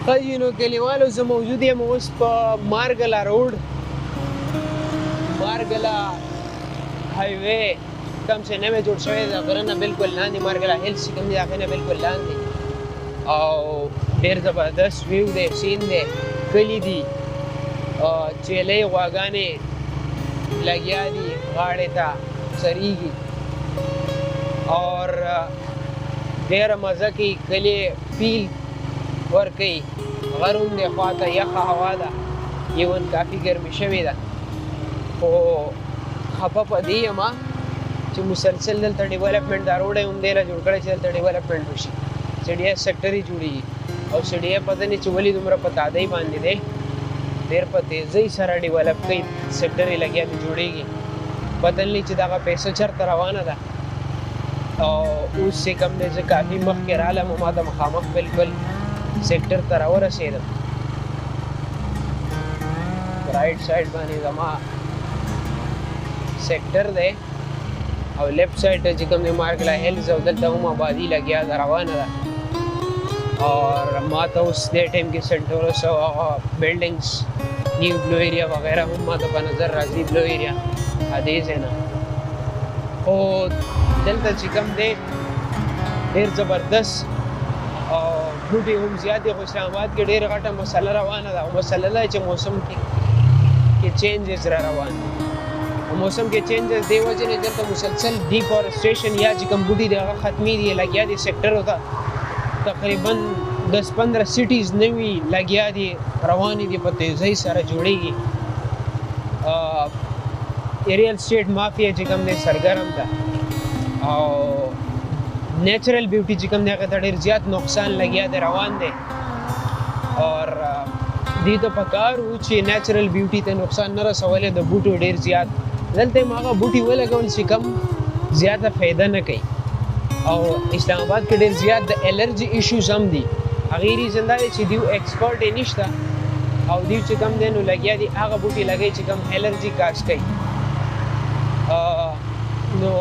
نو کلیوالو زه موجود یم اوس په مارګله روډ، مارګله هایوے کوم چې نوی جوړ شوی د غره نه بالکل لاندې، مارګله هیلز چې کوم دی هغې نه بالکل لاندې، او ډېر زبردست ویو دی، سین دی، کلي دي، چیلۍ غواګانې لګیا دي غاړې ته څریږي، اور ډېره مزه کوي، کلي فیل ورکوي، غر هم دی خواته، یخه هوا ده، ایون کافي ګرمي شوې ده، خو خفه په دې یم چې مسلسل دلته ډیولپمنټ دا روډ یې هم دی له جوړ کړی چې دلته ډیولپمنټ وشي، سی ډي ایس سیکټر یې جوړېږي، او سی ډي ایف پته نه چې ولې دومره په تادۍ باندې دی، ډېر په تیزۍ سره ډیولپ کوي، سیکټر یې لګیا دی جوړېږي، پته نه چې دغه پیسه چېرته روانه ده، او اوس چې کوم دی زه کافي مخکې رالم او ما ته مخامخ بالکل سیکټر ته راورسېدم، رایټ سایډ باندې زما سیکټر دی او لیفټ سایډ ته چې کوم دی مارګله هیلز او دلته هم آبادي لګیا ده روانه ده، اور ما ته اوس دې ټایم کې سنټورس او هغه بلډینګس نیو بلو ایریا وغیره هم ما ته په نظر راځي، بلو ایریا دې ځای نه، خو دلته چې کوم دی ډېر زبردست او بوټي هم زیات دي، خو اسلام آباد کې ډېره غټه مسله روانه ده، او مسله دا چې موسم کې چینجز را روان دي، او موسم کې چینجز دی وجې نه دلته مسلسل ډیفارسټریشن یا چې کوم بوټي دی هغه ختمي دي، لګیا دي سیکټرو ته تقریبا 10-15 سټیز نوي لګیا دي، روانې دي، په تیزۍ سره جوړېږي، ریل اسټیټ مافیا چې کوم دی سرګرم ده، او نیچرل بیوټي چې کوم دی هغه ته ډېر زیات نقصان لګیا دی، روان دی، اور دې ته پکار و چې نیچرل بیوټي ته نقصان نه رسولی، د بوټو ډېر زیات دلته یې هغه بوټي ولګول چې کم زیاته فایده نه کوي، او اسلام آباد کې ډېر زیات د الرجي ایشوز هم دي، هغې ریزن دا دی چې دیو ایکسپرټ یې نشته، او دیو چې کم دی نو لګیا دي هغه بوټي لګوي چې کم الرجي کاز کوي، نو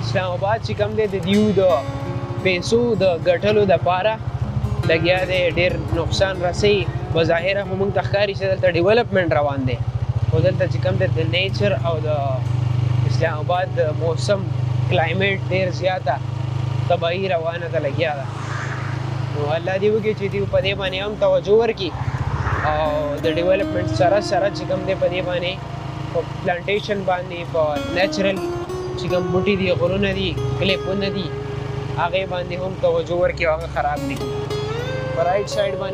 اسلام آباد چې کوم دی د دیو د پیسو د ګټلو دپاره لګیا دی، ډېر نقصان رسوي، بظاهره خو موږ ته ښکاري چې دلته ډیولپمنټ روان دی، خو دلته چې کوم دی د نیچر او د اسلام آباد د موسم کلایمیټ ډېر زیاته تباهي روانه ده، لګیا ده، نو الله دې وکړي چې دوی په دې باندې هم توجه وکړي، او د ډیولپمنټ سره سره چې کوم دی په دې باندې په پلانټیشن باندې په نیچرل چې کوم بوټي دي، غرونه دي، کلیپونه دي، هغې باندې هم توجه ورکړي او هغه خراب دي، په رایټ سایډ باندې